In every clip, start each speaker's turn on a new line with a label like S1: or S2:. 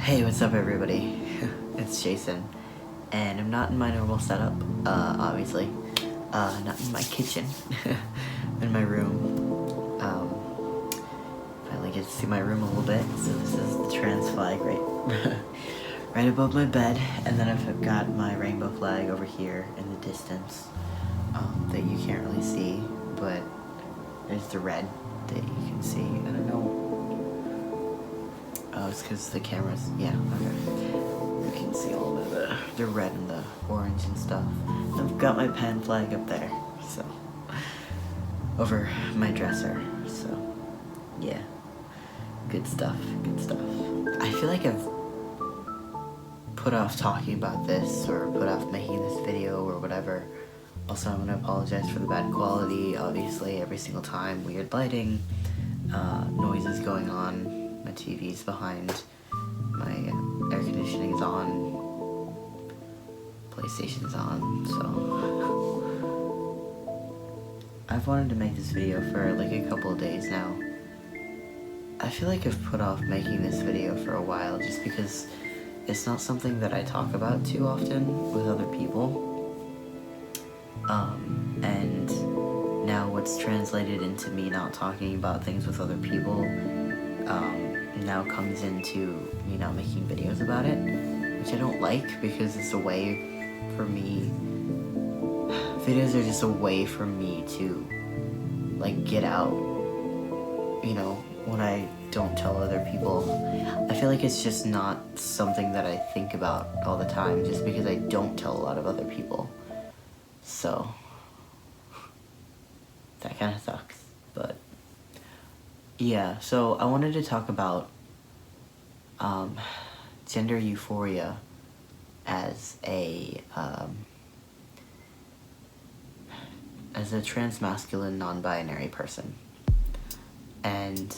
S1: Hey, what's up everybody? It's Jason, and I'm not in my normal setup, obviously. Not in my kitchen. I'm in my room. Finally get to see my room a little bit. So this is the trans flag right above my bed, and then I've got my rainbow flag over here in the distance, that you can't really see, but there's the red that you can see. I don't know. Oh, it's because the camera's, yeah, okay. You can see all of the red and the orange and stuff. I've got my pen flag up there, so, over my dresser, so, yeah. Good stuff, good stuff. I feel like I've put off talking about this, or put off making this video, or whatever. Also, I'm gonna apologize for the bad quality, obviously, every single time. Weird lighting, noises going on. My TV's behind, my air conditioning's on, PlayStation's on, so I've wanted to make this video for like a couple of days now. I feel like I've put off making this video for a while just because it's not something that I talk about too often with other people. And now what's translated into me not talking about things with other people now comes into me not making videos about it, which I don't like because it's a way for me, videos are just a way for me to like get out, you know, when I don't tell other people. I feel like it's just not something that I think about all the time just because I don't tell a lot of other people. So that kind of sucks, but yeah, so I wanted to talk about gender euphoria as a transmasculine non-binary person. And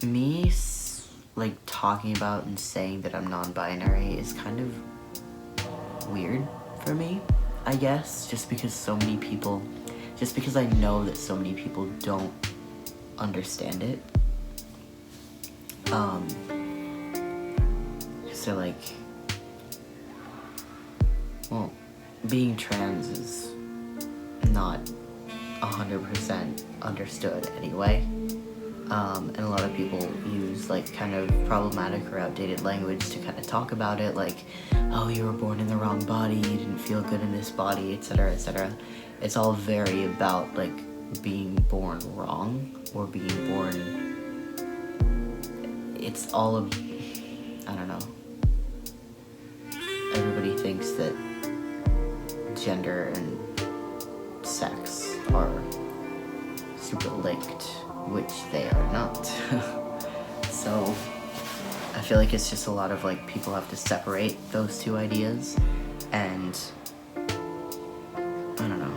S1: me like talking about and saying that I'm non-binary is kind of weird for me, I guess, just because I know that so many people don't understand it. So like, well, being trans is not 100% understood anyway. And a lot of people use like kind of problematic or outdated language to kind of talk about it, like, oh, you were born in the wrong body, you didn't feel good in this body, etc., etc. It's all very about like being born wrong or being born, it's all of, I don't know. Everybody thinks that gender and sex are super linked, which they are not. So I feel like it's just a lot of like people have to separate those two ideas, and I don't know,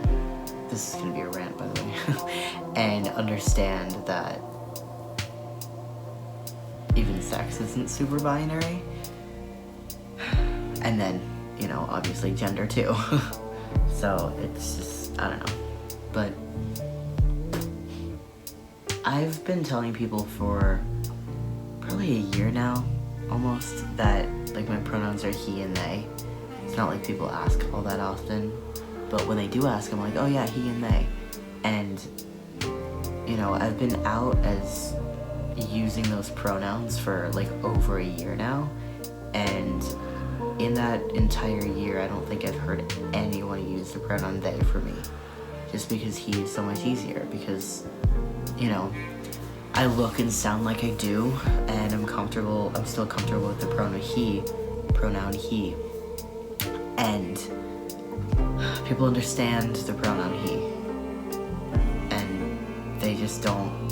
S1: this is gonna be a rant by the way, and understand that even sex isn't super binary, and then, you know, obviously gender too. So it's just, I don't know, but I've been telling people for probably a year now, almost, that like my pronouns are he and they. It's not like people ask all that often, but when they do ask, I'm like, oh yeah, he and they. And, you know, I've been out as using those pronouns for like over a year now, and in that entire year, I don't think I've heard anyone use the pronoun they for me, just because he is so much easier, because, you know, I look and sound like I do, and I'm still comfortable with the pronoun he, and people understand the pronoun he, and they just don't,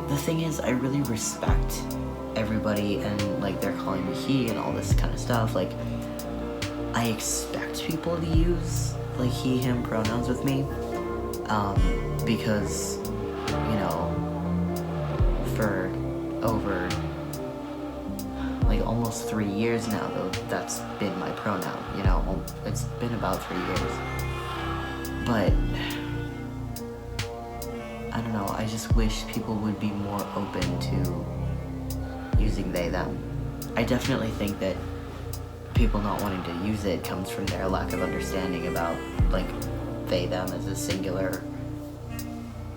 S1: the thing is, I really respect everybody, and like they're calling me he and all this kind of stuff. Like, I expect people to use like he, him pronouns with me, because, you know, for over like almost 3 years now, though, that's been my pronoun, you know, it's been about 3 years, but I don't know, I just wish people would be more open to using they, them. I definitely think that people not wanting to use it comes from their lack of understanding about, like, they, them as a singular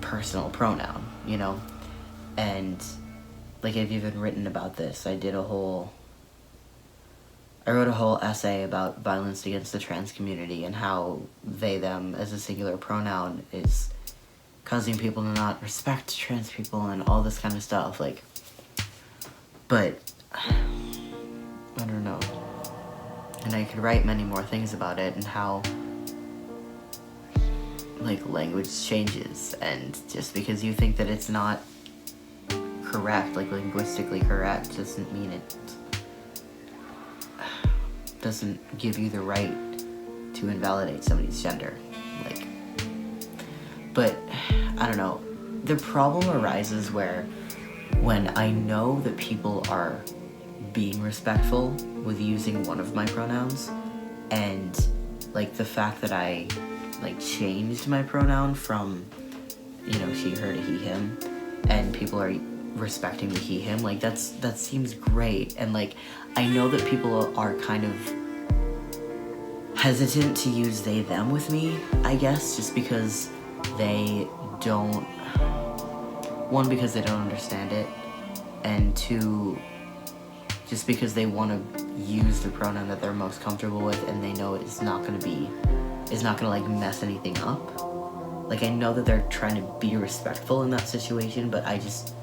S1: personal pronoun, you know? And, like, I've even written about this. I wrote a whole essay about violence against the trans community and how they, them as a singular pronoun is causing people to not respect trans people and all this kind of stuff, like, but I don't know. And I could write many more things about it and how, like, language changes, and just because you think that it's not correct, like linguistically correct, doesn't mean it doesn't give you the right to invalidate somebody's gender. Like, but I don't know. The problem arises when I know that people are being respectful with using one of my pronouns, and like the fact that I like changed my pronoun from, you know, she, her to he, him, and people are respecting the he, him, like that seems great. And like I know that people are kind of hesitant to use they, them with me, I guess, just because they don't, one, because they don't understand it, and two, just because they want to use the pronoun that they're most comfortable with, and they know it's not gonna like mess anything up. Like, I know that they're trying to be respectful in that situation, but I just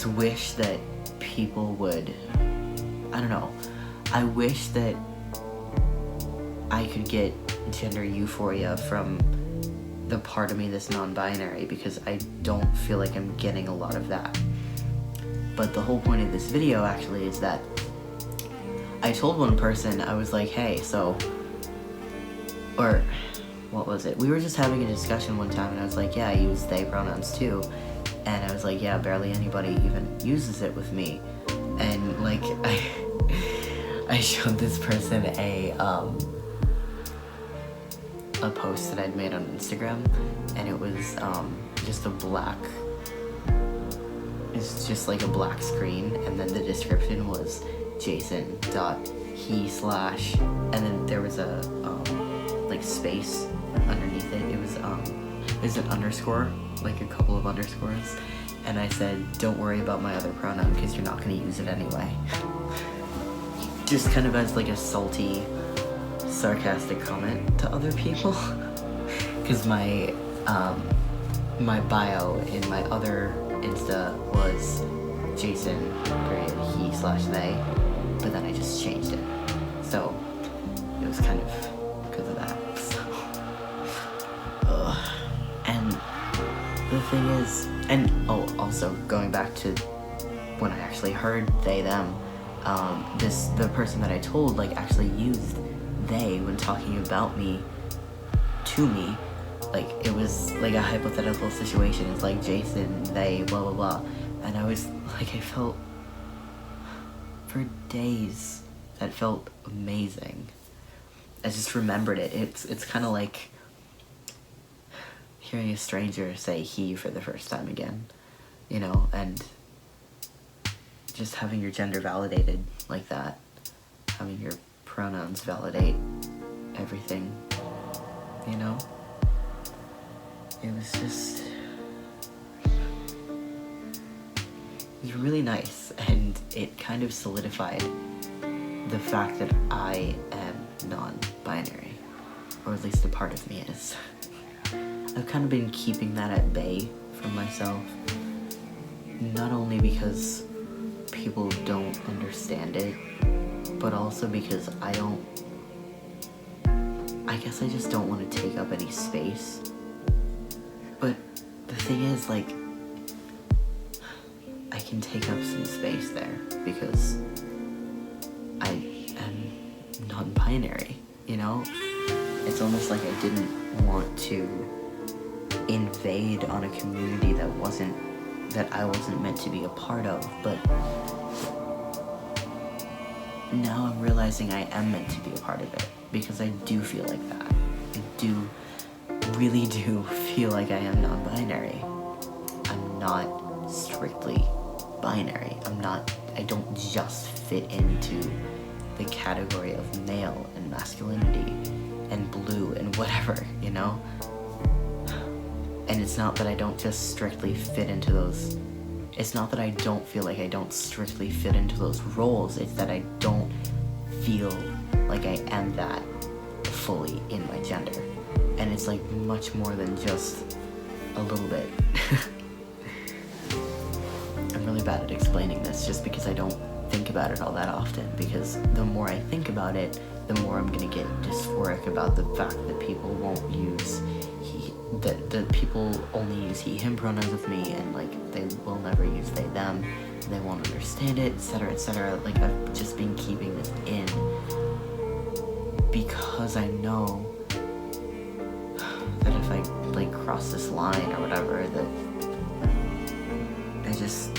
S1: wish that people would, I don't know, I wish that I could get gender euphoria from the part of me that's non-binary, because I don't feel like I'm getting a lot of that. But the whole point of this video actually is that I told one person, I was like, hey, so, or what was it? We were just having a discussion one time, and I was like, yeah, I use they pronouns too. And I was like, yeah, barely anybody even uses it with me. And like, I showed this person a post that I'd made on Instagram, and it was it's just like a black screen, and then the description was Jason.he/ and then there was a like space underneath it. It was an underscore, like a couple of underscores, and I said, don't worry about my other pronoun because you're not going to use it anyway. Just kind of as like a salty, sarcastic comment to other people, because my bio in my other Insta was Jason.he/they, but then I just changed it, so it was kind of because of that. So, and the thing is, and also going back to when I actually heard they, them, the person that I told like actually used they when talking about me to me. Like, it was like a hypothetical situation. It's like Jason, they, blah blah blah, and I was like, I felt for days that felt amazing. I just remembered it. It's kind of like hearing a stranger say he for the first time again, you know, and just having your gender validated like that, having your pronouns validate everything, you know? It was really nice, and it kind of solidified the fact that I am non-binary, or at least a part of me is. I've kind of been keeping that at bay from myself, not only because people don't understand it, but also because I guess I just don't want to take up any space. But the thing is, like, I can take up some space there because I am non-binary, you know? It's almost like I didn't want to invade on a community that I wasn't meant to be a part of, but now I'm realizing I am meant to be a part of it, because I do feel like that. I really do feel feel like I am non-binary. I'm not strictly binary. I don't just fit into the category of male and masculinity and blue and whatever, you know? And it's not that I don't just strictly fit into those, it's not that I don't feel like I don't strictly fit into those roles, it's that I don't feel like I am that fully in my gender. And it's like much more than just a little bit. I'm really bad at explaining this just because I don't think about it all that often, because the more I think about it, the more I'm gonna get dysphoric about the fact that people won't use that people only use he, him pronouns with me, and like they will never use they, them, and they won't understand it, etc., etc. Like I've just been keeping this in because I know that if I like cross this line or whatever, that I just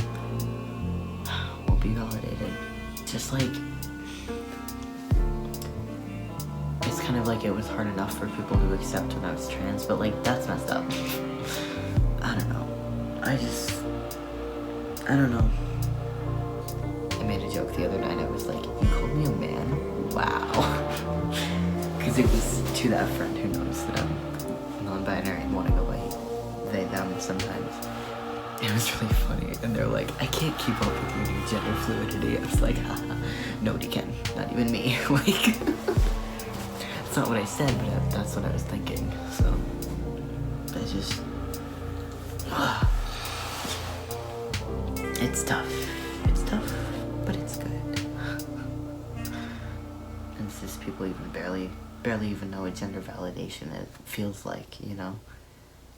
S1: won't be validated. Just like, it's kind of like it was hard enough for people to accept when I was trans, but like that's messed up. I don't know. I don't know. I made a joke the other night. I was like, you called me a man? Wow. Because it was to that friend who knows that I'm non-binary and want to go by they, them sometimes. It was really funny, and they're like, I can't keep up with your new gender fluidity. I was like, haha, nobody can, not even me. Like, it's not what I said, but that's what I was thinking, so, I just, it's tough, but it's good. And it's just people even barely even know what gender validation it feels like, you know,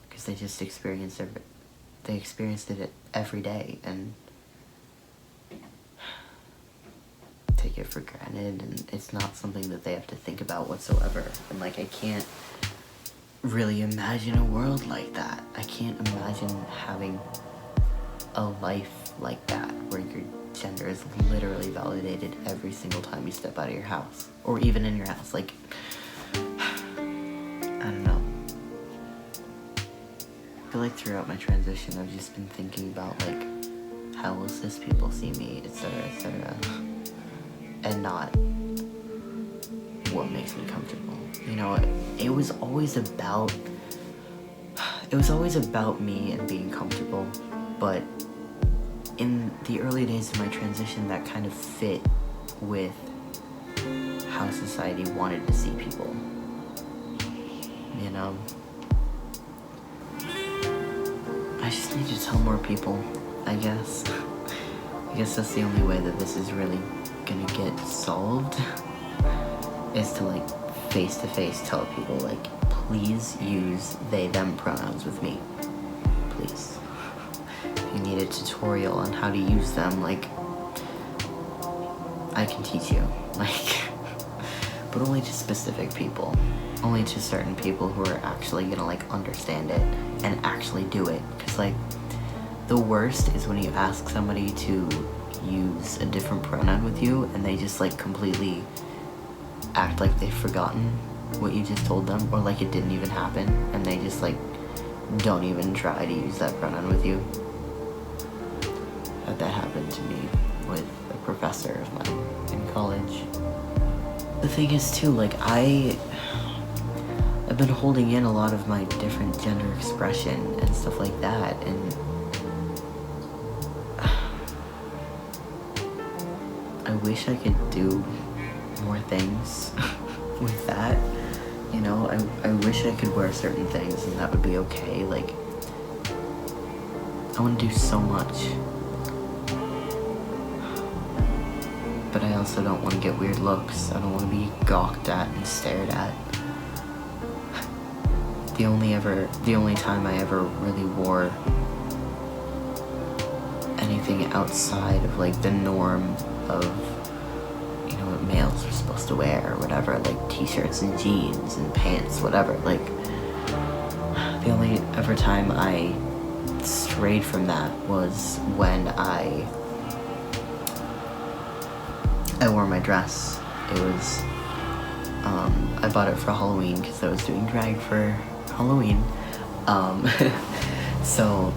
S1: because they just experienced it every day and take it for granted, and it's not something that they have to think about whatsoever. And like, I can't really imagine a world like that. I can't imagine having a life like that where your gender is literally validated every single time you step out of your house, or even in your house. Like, I don't know. I feel like throughout my transition, I've just been thinking about like, how will cis people see me, etc., and not what makes me comfortable. You know, it was always about me and being comfortable, but in the early days of my transition, that kind of fit with how society wanted to see people, you know? I just need to tell more people, I guess. I guess that's the only way that this is really gonna get solved, is to like face-to-face tell people like, please use they, them pronouns with me, please. If you need a tutorial on how to use them, like, I can teach you, like, but only to specific people. Only to certain people who are actually gonna like understand it and actually do it. Cause like, the worst is when you ask somebody to use a different pronoun with you and they just like completely act like they've forgotten what you just told them, or like it didn't even happen, and they just like don't even try to use that pronoun with you. That happened to me with a professor of mine in college. The thing is too, like I've been holding in a lot of my different gender expression and stuff like that, and I wish I could do more things with that, you know? I wish I could wear certain things and that would be okay. Like, I want to do so much, but I also don't want to get weird looks. I don't want to be gawked at and stared at. The only time I ever really wore anything outside of like the norm of, you know, what males are supposed to wear or whatever, like t-shirts and jeans and pants, whatever, like, the only ever time I strayed from that was when I wore my dress. It was, I bought it for Halloween because I was doing drag for Halloween, So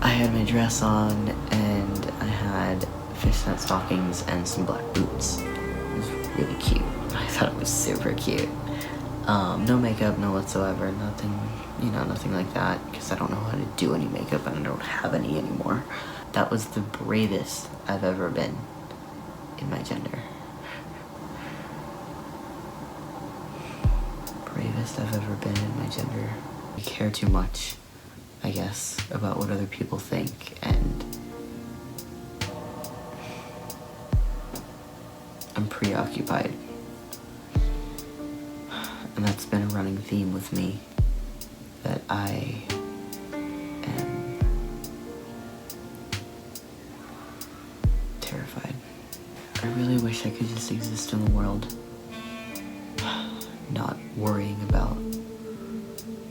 S1: I had my dress on and I had fishnet stockings and some black boots. It was really cute. I thought it was super cute. No makeup, no whatsoever, nothing, nothing like that, because I don't know how to do any makeup and I don't have any anymore. That was the bravest I've ever been in my gender. Bravest I've ever been in my gender. I care too much, I guess, about what other people think, and I'm preoccupied. And that's been a running theme with me, that I am terrified. I really wish I could just exist in the world, not worrying about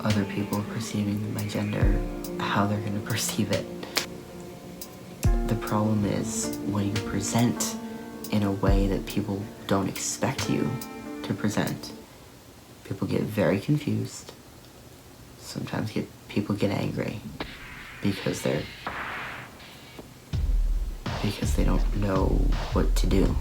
S1: other people perceiving my gender, how they're gonna perceive it. The problem is when you present in a way that people don't expect you to present, people get very confused. Sometimes people get angry because they don't know what to do.